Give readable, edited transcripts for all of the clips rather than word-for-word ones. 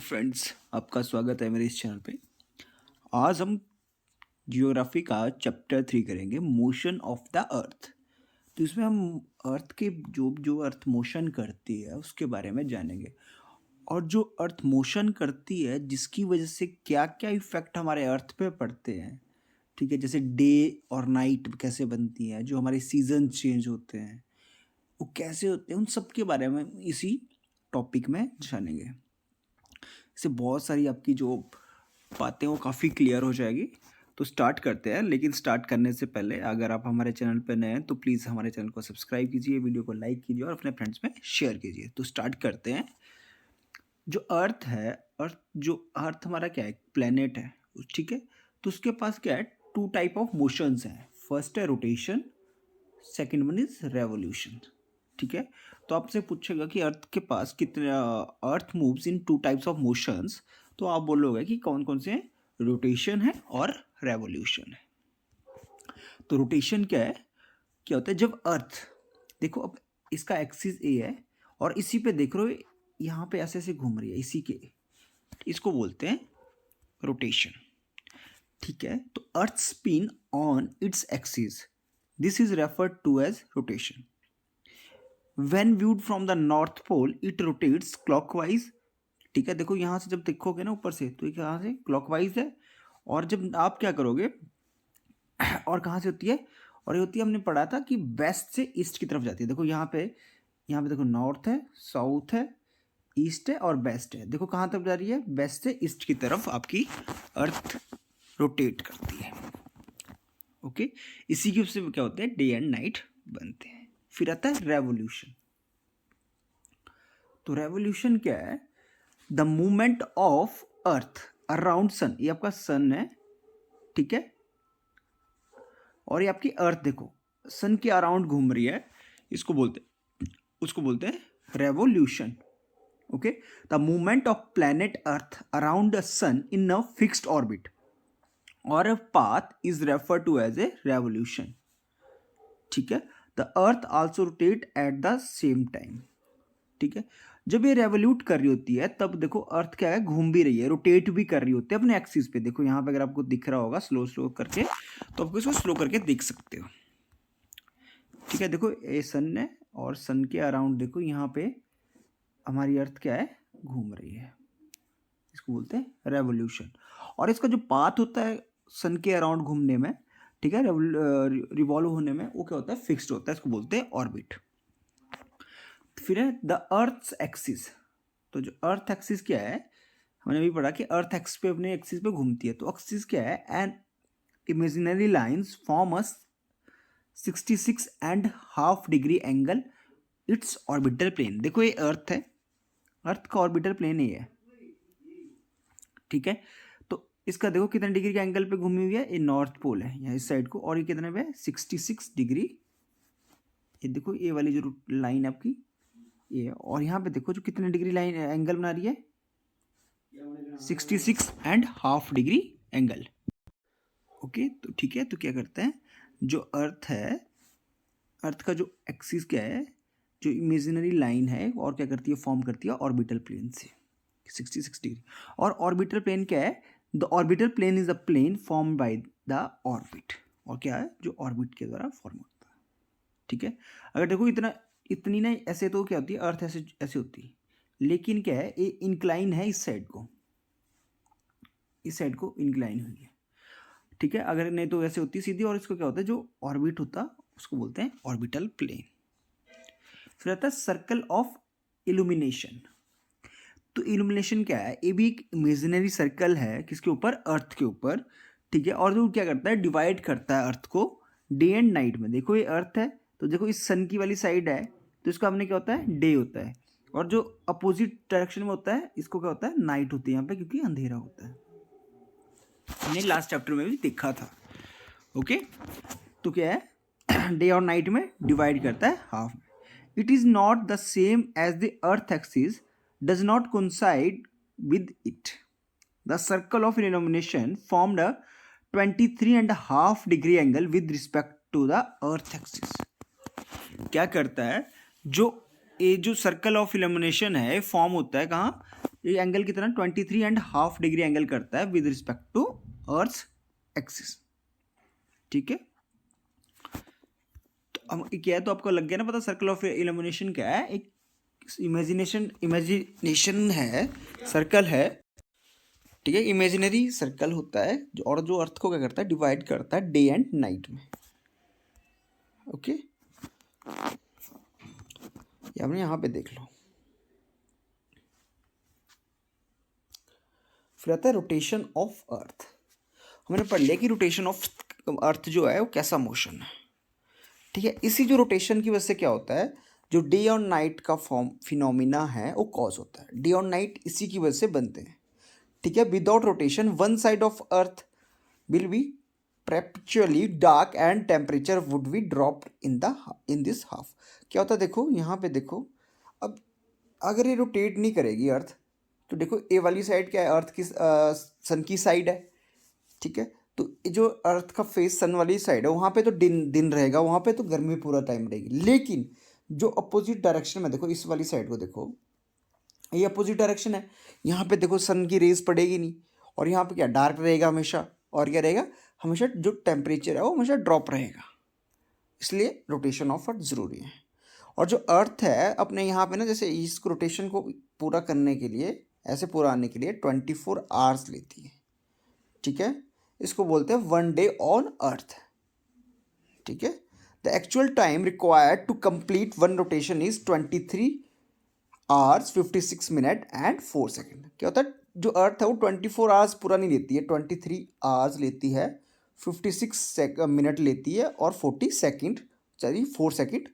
Friends, आपका स्वागत है मेरे इस चैनल पे। आज हम जियोग्राफी का चैप्टर 3 करेंगे, मोशन ऑफ द अर्थ। तो इसमें हम अर्थ के जो जो अर्थ मोशन करती है उसके बारे में जानेंगे, और जो अर्थ मोशन करती है जिसकी वजह से क्या क्या इफेक्ट हमारे अर्थ पे पड़ते हैं। ठीक है, जैसे डे और नाइट कैसे बनती है, जो हमारे सीजन चेंज होते हैं वो कैसे होते हैं, उन सब के बारे में इसी टॉपिक में जानेंगे। इससे बहुत सारी आपकी जो बातें वो काफ़ी क्लियर हो जाएगी। तो स्टार्ट करते हैं, लेकिन स्टार्ट करने से पहले अगर आप हमारे चैनल पर नए हैं तो प्लीज़ हमारे चैनल को सब्सक्राइब कीजिए, वीडियो को लाइक कीजिए और अपने फ्रेंड्स में शेयर कीजिए। तो स्टार्ट करते हैं। जो अर्थ है, अर्थ हमारा क्या है, प्लेनेट है, ठीक है। तो उसके पास क्या है, टू टाइप ऑफ मोशंस हैं। फर्स्ट है rotation, second one is revolution. ठीक है, तो आपसे पूछेगा कि अर्थ के पास कितने, अर्थ moves in two types of motions, तो आप बोलोगे कि कौन कौन से हैं, रोटेशन है और रेवोल्यूशन है। तो रोटेशन क्या है, क्या होता है, जब अर्थ, देखो अब इसका एक्सिस ए है और इसी पे देख रहे हो यहाँ पे ऐसे ऐसे घूम रही है, इसी के, इसको बोलते हैं रोटेशन। ठीक है, तो earth spin on its axis, this is referred to as rotation. When viewed from the north pole, it rotates clockwise। ठीक है, देखो यहाँ से जब देखोगे ना ऊपर से तो ये कहाँ से क्लॉकवाइज है, और जब आप क्या करोगे और कहाँ से होती है, और ये होती है, हमने पढ़ा था कि वेस्ट से ईस्ट की तरफ जाती है। देखो यहाँ पे देखो नॉर्थ है, साउथ है, ईस्ट है और वेस्ट है। देखो कहाँ तरफ जा रही है, वेस्ट से ईस्ट की तरफ आपकी अर्थ रोटेट करती है। ओके, इसी की वजह से क्या होते हैं, डे एंड नाइट बनते हैं। फिर आता है रेवोल्यूशन। तो रेवोल्यूशन क्या है, the movement of earth around sun. ये आपका सन है, ठीक है, और ये आपकी अर्थ देखो सन के अराउंड घूम रही है, उसको बोलते हैं revolution. Okay, the movement of planet earth around the sun in a fixed orbit or a path is refer to as a revolution. ठीक है, the earth also rotate at the same time. ठीक है, जब ये revolute कर रही होती है तब देखो अर्थ क्या है, घूम भी रही है, रोटेट भी कर रही होती है अपने एक्सिस पे। देखो यहाँ पे अगर आपको दिख रहा होगा स्लो स्लो करके, तो आपको इसको स्लो करके देख सकते हो। ठीक है, देखो ये सन है और सन के अराउंड देखो यहाँ पे हमारी अर्थ क्या है, घूम रही है, इसको बोलते हैं रेवोल्यूशन। और इसका जो पाथ होता है सन के अराउंड घूमने में, ठीक है, रिवॉल्व होने में, वो क्या होता है, फिक्स्ड होता है, इसको बोलते हैं ऑर्बिट। फिर है द अर्थ एक्सिस। तो जो अर्थ एक्सिस क्या है, हमने अभी पढ़ा कि अर्थ एक्सिस पे, अपने एक्सिस पे घूमती है। तो एक्सिस क्या है, an imaginary lines form a 66.5 degree angle its orbital plane. देखो ये अर्थ है, अर्थ का ऑर्बिटल प्लेन ये है, ठीक है। तो इसका देखो कितने डिग्री के एंगल पे घूमी हुई है, ये नॉर्थ पोल है यहाँ इस साइड को, और ये कितने पे, 66 डिग्री। ये देखो ये वाली जो लाइन आपकी ये, और यहाँ पे देखो जो कितने डिग्री लाइन एंगल बना रही है, 66.5 डिग्री एंगल। ओके, तो ठीक है, तो क्या करते हैं, जो अर्थ है, अर्थ का जो एक्सिस क्या है, जो इमेजिनरी लाइन है, और क्या करती है, फॉर्म करती है ऑर्बिटल प्लेन से 66 डिग्री। और ऑर्बिटल प्लेन क्या है, the orbital plane is a plane form by the orbit. और क्या है, जो ऑर्बिट के द्वारा फॉर्म होता है। ठीक है, अगर देखो इतनी ना, ऐसे तो क्या होती है, अर्थ ऐसे ऐसे होती है, लेकिन क्या है, ये इंक्लाइन है इस साइड को, इस साइड को इंक्लाइन हुई है। ठीक है, अगर नहीं तो ऐसे होती है सीधी, और इसको क्या होता है, जो ऑर्बिट होता उसको बोलते हैं ऑर्बिटल प्लेन। फिर आता है सर्कल ऑफ इल्यूमिनेशन। तो इल्यूमिनेशन क्या है, ये भी एक इमेजिनरी सर्कल है, किसके ऊपर, अर्थ के ऊपर। ठीक है, और जो क्या करता है, डिवाइड करता है अर्थ को डे एंड नाइट में। देखो ये अर्थ है, तो देखो इस सन की वाली साइड है, तो इसको हमने क्या होता है, डे होता है, और जो अपोजिट डायरेक्शन में होता है इसको क्या होता है, नाइट होती है यहाँ पे, क्योंकि अंधेरा होता है। हमने लास्ट चैप्टर में भी देखा था। ओके, तो क्या है, डे और नाइट में डिवाइड करता है हाफ में। It is not the same as the earth axis does not coincide with it. The circle of illumination formed a 23.5 degree angle with respect to the earth axis. क्या करता है, जो ये जो सर्कल ऑफ इल्यूमिनेशन है form होता है कहाँ, ये एंगल कितना 23.5 डिग्री एंगल करता है with respect to earth axis. ठीक है, तो अब क्या है, तो आपको लग गया ना पता सर्कल ऑफ इल्यूमिनेशन क्या है। एक इमेजिनेशन है, सर्कल है। ठीक है, इमेजिनरी सर्कल होता है और जो अर्थ को क्या करता है, डिवाइड करता है डे एंड नाइट में। ओके, ये आपने यहाँ पे देख लो। फिर आता है रोटेशन ऑफ अर्थ। हमने पढ़ लिया कि रोटेशन ऑफ अर्थ जो है वो कैसा मोशन है। ठीक है, इसी जो रोटेशन की वजह से क्या होता है, जो डे और नाइट का फॉर्म फिनोमिना है वो कॉज होता है। डे और नाइट इसी की वजह से बनते हैं। ठीक है, without rotation one side of earth will be perpetually dark and temperature would be dropped in this half. क्या होता है, देखो यहाँ पे देखो, अब अगर ये रोटेट नहीं करेगी अर्थ, तो देखो ए वाली साइड क्या है, अर्थ की सन की साइड है। ठीक है, तो ये जो अर्थ का फेस सन वाली साइड है वहाँ पे तो दिन दिन रहेगा, वहाँ पे तो गर्मी पूरा टाइम रहेगी। लेकिन जो अपोजिट डायरेक्शन में देखो, इस वाली साइड को देखो, ये अपोजिट डायरेक्शन है, यहाँ पे देखो सन की रेज पड़ेगी नहीं, और यहाँ पे क्या डार्क रहेगा हमेशा, और क्या रहेगा हमेशा, जो टेम्परेचर है वो हमेशा ड्रॉप रहेगा। इसलिए रोटेशन ऑफ अर्थ ज़रूरी है। और जो अर्थ है अपने यहाँ पे ना, जैसे इस रोटेशन को पूरा करने के लिए, ऐसे पूरा आने के लिए 24 आवर्स लेती है। ठीक है, इसको बोलते हैं 1 डे ऑन अर्थ। ठीक है, the actual time required to complete one rotation is 23 hours 56 minute and 4 second. क्या होता है, जो अर्थ है वो 24 आवर्स पूरा नहीं लेती है, 23 आवर्स लेती है, 56 मिनट लेती है, और 40 सेकेंड, चलिए 4 सेकेंड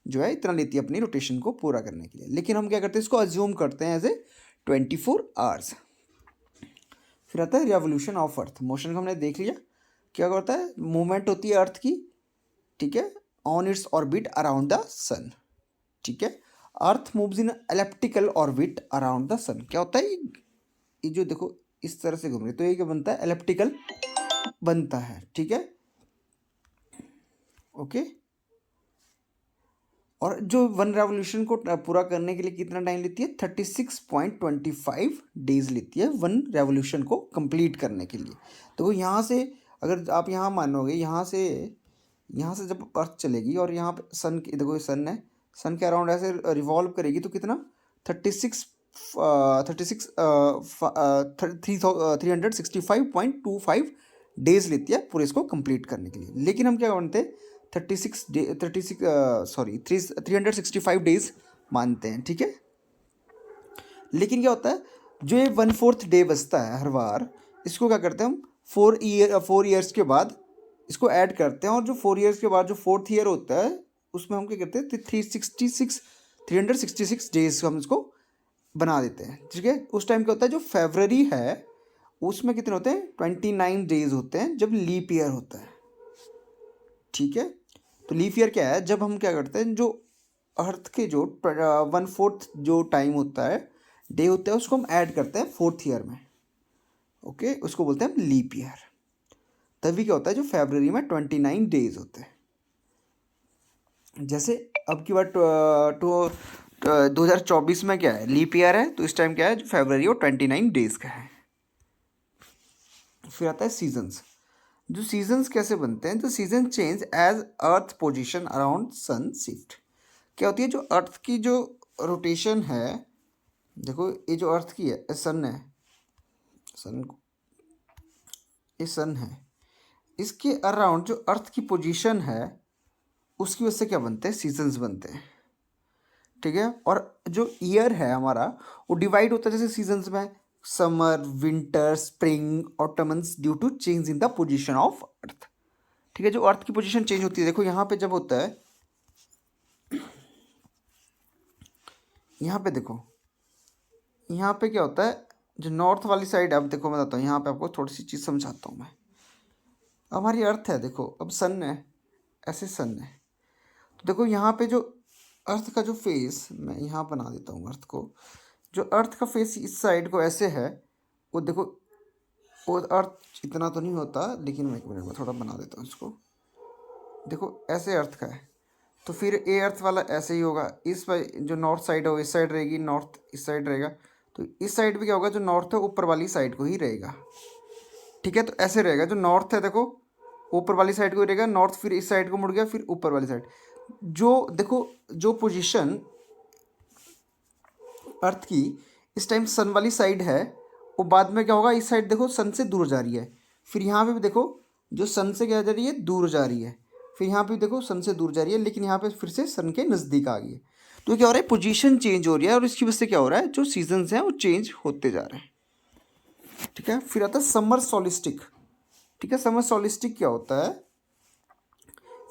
जो है इतना लेती है अपनी रोटेशन को पूरा करने के लिए। लेकिन हम क्या करते हैं, इसको अज्यूम करते हैं एज ए 24 आवर्स। फिर आता है रेवोल्यूशन ऑफ अर्थ। मोशन को हमने देख लिया, क्या करता है, मूवमेंट होती है अर्थ की। ठीक है, on its orbit around the sun. ठीक है, earth moves in elliptical orbit around the sun. क्या होता है, ये जो देखो इस तरह से घूम रही है, तो ये क्या बनता है, एलिप्टिकल बनता है। ठीक है, ओके। और जो वन रेवोल्यूशन को पूरा करने के लिए कितना टाइम लेती है, 36.25 डेज लेती है वन रेवोल्यूशन को कंप्लीट करने के लिए। तो यहाँ से अगर आप यहाँ मानोगे, यहाँ से जब अर्थ चलेगी और यहाँ पे सन, देखो ये सन है, सन के अराउंड ऐसे रिवॉल्व करेगी, तो कितना 365.25 डेज लेती है पूरे इसको कंप्लीट करने के लिए। लेकिन हम क्या मानते हैं, 365 डेज मानते हैं। ठीक है, लेकिन क्या होता है, जो ये 1/4 डे बचता है हर बार, इसको क्या करते हैं हम 4 ईयर्स के बाद इसको ऐड करते हैं, और जो 4 ईयर्स के बाद जो 4th ईयर होता है उसमें हम क्या करते हैं, 366 डेज हम इसको बना देते हैं। ठीक है, उस टाइम क्या होता है, जो फरवरी है उसमें कितने होते हैं, 29 डेज होते हैं जब लीप ईयर होता है। ठीक है, तो लीप ईयर क्या है, जब हम क्या करते हैं, जो अर्थ के जो 1/4 जो टाइम होता है, डे होता है, उसको हम ऐड करते हैं 4th ईयर में। ओके, उसको बोलते हैं हम लीप ईयर। तभी क्या होता है, जो फरवरी में 29 डेज होते हैं। जैसे अब की बार 2024 में क्या है, लीप ईयर है, तो इस टाइम क्या है, जो फरवरी वो 29 डेज का है। फिर आता है सीजन्स। जो सीजन्स कैसे बनते हैं, तो season change as earth position around sun shift. क्या होती है, जो अर्थ की जो रोटेशन है, देखो ये जो अर्थ की है, सन है, सन को, ये सन है, इसके अराउंड जो अर्थ की पोजीशन है उसकी वजह से क्या बनते हैं, सीजन्स बनते हैं। ठीक है, और जो ईयर है हमारा वो डिवाइड होता है जैसे सीजन्स में, summer, winter, spring, autumns, due to change in the position of earth. ठीक है, जो अर्थ की पोजीशन चेंज होती है, देखो यहाँ पे जब होता है, यहाँ पे देखो, यहाँ पे क्या होता है, जो नॉर्थ वाली साइड है, अब देखो मैं बताता हूँ, यहाँ पे आपको थोड़ी सी चीज़ समझाता हूँ मैं। हमारी अर्थ है, देखो अब सन है, ऐसे सन है, तो देखो यहाँ पे जो अर्थ का जो फेस, मैं यहाँ बना देता हूँ अर्थ को, जो अर्थ का फेस इस साइड को ऐसे है, वो देखो, वो अर्थ इतना तो नहीं होता, लेकिन मैं 1 मिनट में थोड़ा बना देता हूँ इसको। देखो ऐसे अर्थ का है, तो फिर ए अर्थ वाला ऐसे ही होगा, इस जो नॉर्थ साइड है वो इस साइड रहेगी, नॉर्थ इस साइड रहेगा, तो इस साइड भी क्या होगा, जो नॉर्थ है ऊपर वाली साइड को ही रहेगा। ठीक है, तो ऐसे रहेगा, जो नॉर्थ है देखो ऊपर वाली साइड को ही रहेगा, नॉर्थ फिर इस साइड को मुड़ गया, फिर ऊपर वाली साइड। जो देखो जो पोजीशन अर्थ की इस टाइम सन वाली साइड है, वो बाद में क्या होगा, इस साइड देखो सन से दूर जा रही है, फिर यहाँ पे भी देखो जो सन से क्या जा रही है, दूर जा रही है, फिर यहाँ पे भी देखो सन से दूर जा रही है, लेकिन यहाँ पे फिर से सन के नज़दीक आ गई है। तो क्या हो रहा है, पोजीशन चेंज हो रही है, और इसकी वजह से क्या हो रहा है, जो सीजन्स हैं वो चेंज होते जा रहे हैं। ठीक है, फिर आता है समर सोलिस्टिक। ठीक है, समर सोलिस्टिक क्या होता है,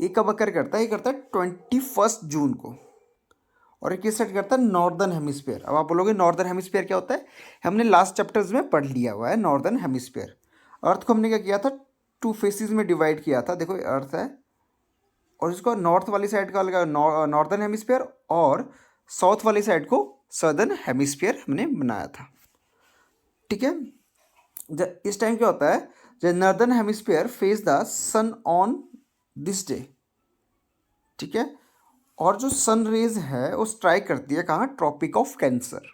ये कब अकर करता है, ये करता है 21 जून को, और एक किस साइड करता है, नॉर्दर्न हेमिस्फीयर। अब आप बोलोगे नॉर्दर्न हेमिस्फीयर क्या होता है, हमने लास्ट चैप्टर्स में पढ़ लिया हुआ है नॉर्दर्न हेमिस्फीयर। अर्थ को हमने क्या किया था, 2 फेसेस में डिवाइड किया था। देखो अर्थ है, और इसको नॉर्थ वाली साइड का लगा नॉर्दर्न हेमिस्फीयर, और साउथ वाली साइड को सदर्न हेमिस्फीयर हमने बनाया था। ठीक है, इस टाइम क्या होता है, the northern hemisphere face the sun on this day. ठीक है, और जो सन रेज है वो स्ट्राइक करती है कहाँ, ट्रॉपिक ऑफ कैंसर।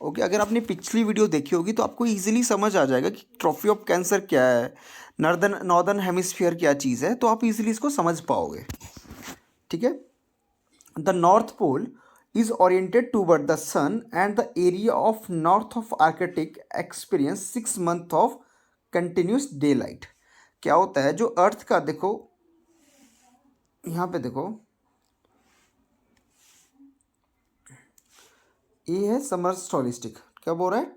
ओके, अगर आपने पिछली वीडियो देखी होगी तो आपको इजीली समझ आ जाएगा कि ट्रॉफी ऑफ कैंसर क्या है, नॉर्दर्न हेमिस्फीयर क्या चीज़ है, तो आप इजीली इसको समझ पाओगे। ठीक है, the north pole is oriented toward the sun and the area of north of Arctic experience 6 month of continuous day light. क्या होता है, जो अर्थ का देखो यहाँ पे देखो, ये है समर सोलिस्टिक, क्या बोल रहा है,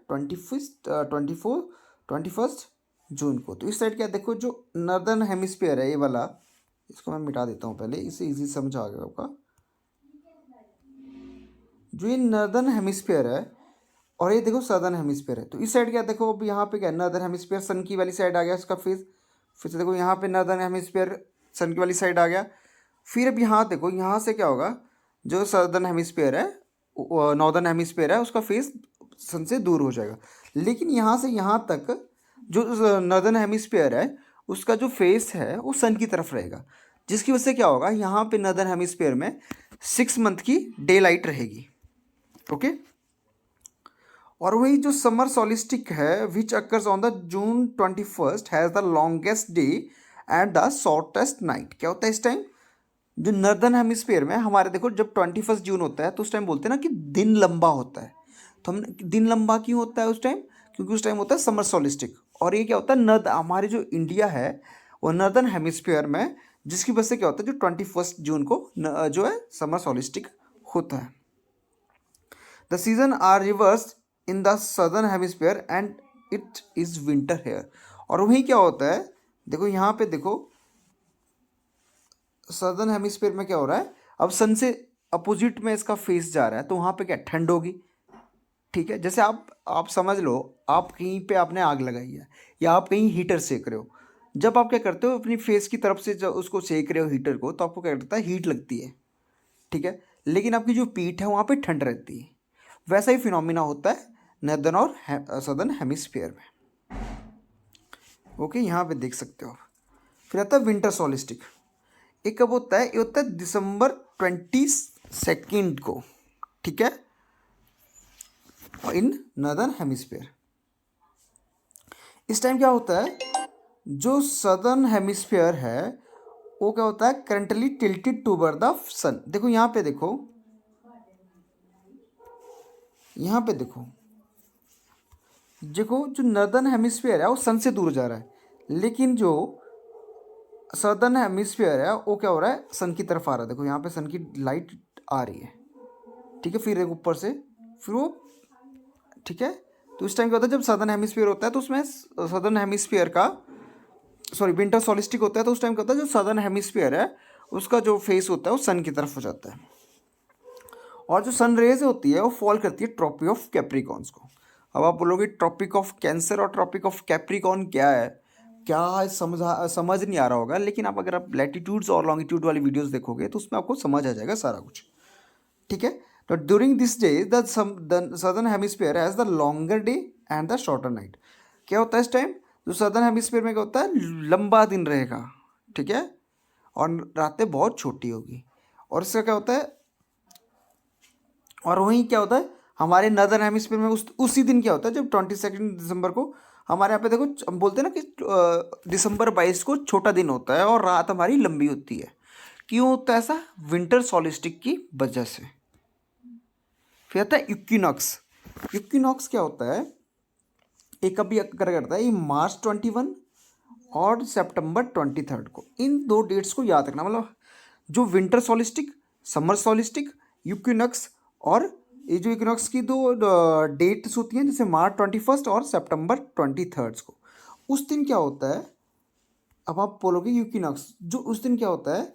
21 जून को। तो इस साइड क्या देखो, जो नॉर्दर्न हेमिस्फीयर है ये वाला, इसको मैं मिटा देता हूँ पहले, इससे इजी समझ आ गया आपका। जो ये नॉर्दर्न हेमिस्फीयर है और ये देखो सदर्न हेमिस्फीयर है, तो इस साइड क्या देखो, अब यहाँ पे क्या नॉर्दर्न हेमिस्फीयर सन की वाली साइड आ गया इसका फेस, फिर से देखो यहाँ पे नॉर्दर्न हेमिस्फीयर सन की वाली साइड आ गया। फिर अब यहाँ देखो, यहाँ से क्या होगा, जो सदर्न हेमिस्फीयर है नॉर्दर्न हेमिस्फीयर है उसका फेस सन से दूर हो जाएगा, लेकिन यहाँ से यहाँ तक जो नॉर्दर्न हेमिस्फीयर है उसका जो फेस है वो सन की तरफ रहेगा, जिसकी वजह से क्या होगा, यहाँ पे नॉर्दर्न हेमिस्फीयर में 6 मंथ की डे लाइट रहेगी। ओके, और वही जो समर सोलिस्टिक है which occurs on the June 21 has the longest day and the shortest night. क्या होता है इस टाइम, जो नॉर्दर्न हेमिस्फीयर में हमारे देखो जब 21 जून होता है तो उस टाइम बोलते हैं ना कि दिन लंबा होता है। तो हम दिन लंबा क्यों होता है उस टाइम, क्योंकि उस टाइम होता है समर सोलिस्टिक। और ये क्या होता है, हमारे जो इंडिया है वो नॉर्दर्न हेमिस्फीयर में, जिसकी वजह से क्या होता है, जो 21 जून को जो है समर सोलिस्टिक होता है। The season are reverse in the southern hemisphere and it is winter here. और वहीं क्या होता है, देखो यहाँ पे देखो सदर्न हेमिस्फीयर में क्या हो रहा है, अब सन से अपोजिट में इसका फेस जा रहा है, तो वहाँ पे क्या ठंड होगी। ठीक है, जैसे आप समझ लो, आप कहीं पे आपने आग लगाई है या आप कहीं हीटर सेक रहे हो, जब आप क्या करते हो अपनी फेस की तरफ से जब उसको सेक रहे हो हीटर को, तो आपको क्या करता है, हीट लगती है। ठीक है, लेकिन आपकी जो पीठ है वहाँ पे ठंड रहती है। वैसा ही फिनोमिना होता है नॉर्दर्न और सदर्न हेमिस्फीयर में। ओके, यहाँ पे देख सकते हो आप। फिर आता है विंटर सोलिस्टिक। ये कब होता है, ये होता है दिसंबर 22 को। ठीक है, इन नॉर्दर्न हेमिस्फीयर। इस टाइम क्या होता है, जो सदर्न हेमिस्फीयर है वो क्या होता है, करंटली टिल्टेड टूवर्ड द सन। देखो यहाँ पे देखो, यहाँ पे देखो, देखो जो नॉर्दर्न हेमिस्फीयर है वो सन से दूर जा रहा है, लेकिन जो सदर्न हेमिस्फीयर है वो क्या हो रहा है, सन की तरफ आ रहा है। देखो यहाँ पे सन की लाइट आ रही है। ठीक है, फिर एक ऊपर से फिर वो, ठीक है, तो इस टाइम क्या होता है, जब सदर्न हेमिस्फीयर होता है तो उसमें सदर्न हेमिस्फीयर का विंटर सोलिस्टिक होता है, तो उस टाइम क्या होता है, जो सदर्न हेमिस्फीयर है उसका जो फेस होता है वो सन की तरफ हो जाता है, और जो सन रेज होती है वो फॉल करती है ट्रॉपिक ऑफ कैप्रिकॉन्स को। अब आप बोलोगे ट्रॉपिक ऑफ कैंसर और ट्रॉपिक ऑफ कैप्रिकॉन क्या है, क्या समझ नहीं आ रहा होगा, लेकिन अगर आप लैटिट्यूड्स और लॉन्गिट्यूड वाली वीडियोस देखोगे तो उसमें आपको समझ आ जाएगा सारा कुछ। ठीक है, तो during this day the southern hemisphere has the longer day and the shorter night. क्या होता है इस टाइम, जो सदर्न हेमिस्फीयर में क्या होता है, लंबा दिन रहेगा। ठीक है, और रातें बहुत छोटी होगी, और इसका क्या होता है, और वहीं क्या होता है, हमारे नदर्न हेमिस्फीयर में उसी दिन क्या होता है, जब 22 दिसंबर को हमारे यहाँ पे देखो हम बोलते हैं ना कि दिसंबर 22 को छोटा दिन होता है और रात हमारी लंबी होती है। क्यों होता है ऐसा? विंटर सोलिस्टिक की वजह से। फिर आता है इक्विनॉक्स। इक्विनॉक्स क्या होता है? एक अभी अक्कर करता है ये मार्च 21 और सितंबर 23 को। इन 2 डेट्स को याद रखना, मतलब जो विंटर सोलिस्टिक, समर सोलिस्टिक, इक्विनॉक्स, और ये जो इक्विनॉक्स की 2 डेट्स होती हैं जैसे मार्च 21 और सितंबर 23 को, उस दिन क्या होता है? अब आप बोलोगे इक्विनॉक्स, जो उस दिन क्या होता है,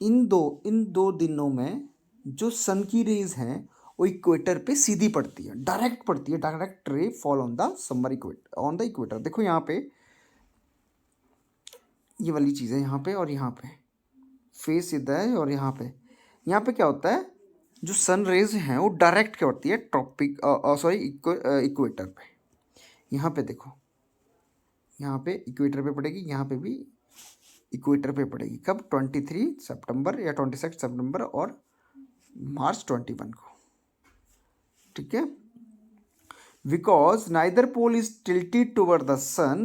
इन दो दिनों में जो सन की रेज हैं वो इक्वेटर पे सीधी पड़ती है, डायरेक्ट पड़ती है, डायरेक्ट रे fall on the summer equator, on the equator. देखो यहाँ पे ये वाली चीज़ है, यहाँ पे और यहाँ पे फेस सीधा है, और यहाँ पे क्या होता है, जो सन रेज हैं वो डायरेक्ट क्या होती है ट्रॉपिक सॉरी इक्वेटर पे। यहाँ पे देखो, यहाँ पे इक्वेटर पे पड़ेगी, यहाँ पे भी इक्वेटर पे पड़ेगी। कब? 23 सितंबर या 26 सितंबर और मार्च 21 को। ठीक है, because neither pole is tilted toward the sun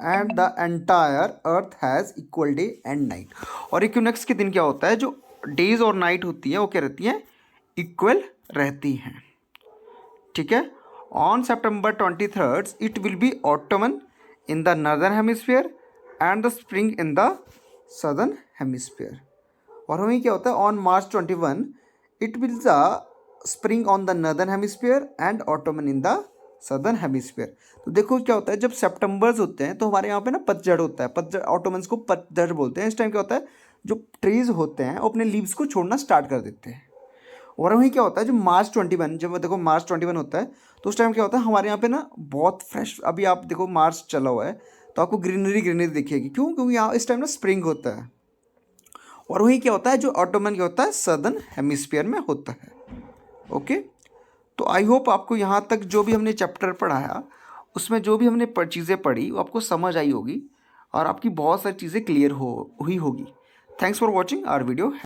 and the entire earth has equal day and night. और इक्विनॉक्स के दिन क्या होता है, जो डेज और नाइट होती है वो क्या रहती हैं, इक्वल रहती हैं। ठीक है, on September 23 it will be ottoman in the northern hemisphere and the spring in the southern hemisphere. और वहीं क्या होता है, on March 21 it will the spring on the northern hemisphere and ottoman in the southern hemisphere. तो देखो क्या होता है, जब सितंबर्स होते हैं तो हमारे यहाँ पे ना पतझड़ होता है, पतझड़, ऑटोमन्स को पतझड़ बोलते हैं। इस टाइम क्या होता है, जो ट्रीज होते हैं वो अपने लीव्स को छोड़ना स्टार्ट कर देते हैं। और वहीं क्या होता है, जो मार्च 21, जब देखो मार्च 21 होता है तो उस टाइम क्या होता है, हमारे यहाँ पे ना बहुत फ्रेश, अभी आप देखो मार्च चला हुआ है तो आपको ग्रीनरी दिखेगी। क्यों? क्योंकि यहाँ इस टाइम ना स्प्रिंग होता है। और वहीं क्या होता है, जो ऑटोमन क्या होता है, सदर्न हेमिस्फीयर में होता है। ओके, तो आई होप आपको यहाँ तक जो भी हमने चैप्टर पढ़ाया उसमें जो भी हमने चीज़ें पढ़ी वो आपको समझ आई होगी और आपकी बहुत सारी चीज़ें क्लियर हुई होगी। Thanks for watching our video.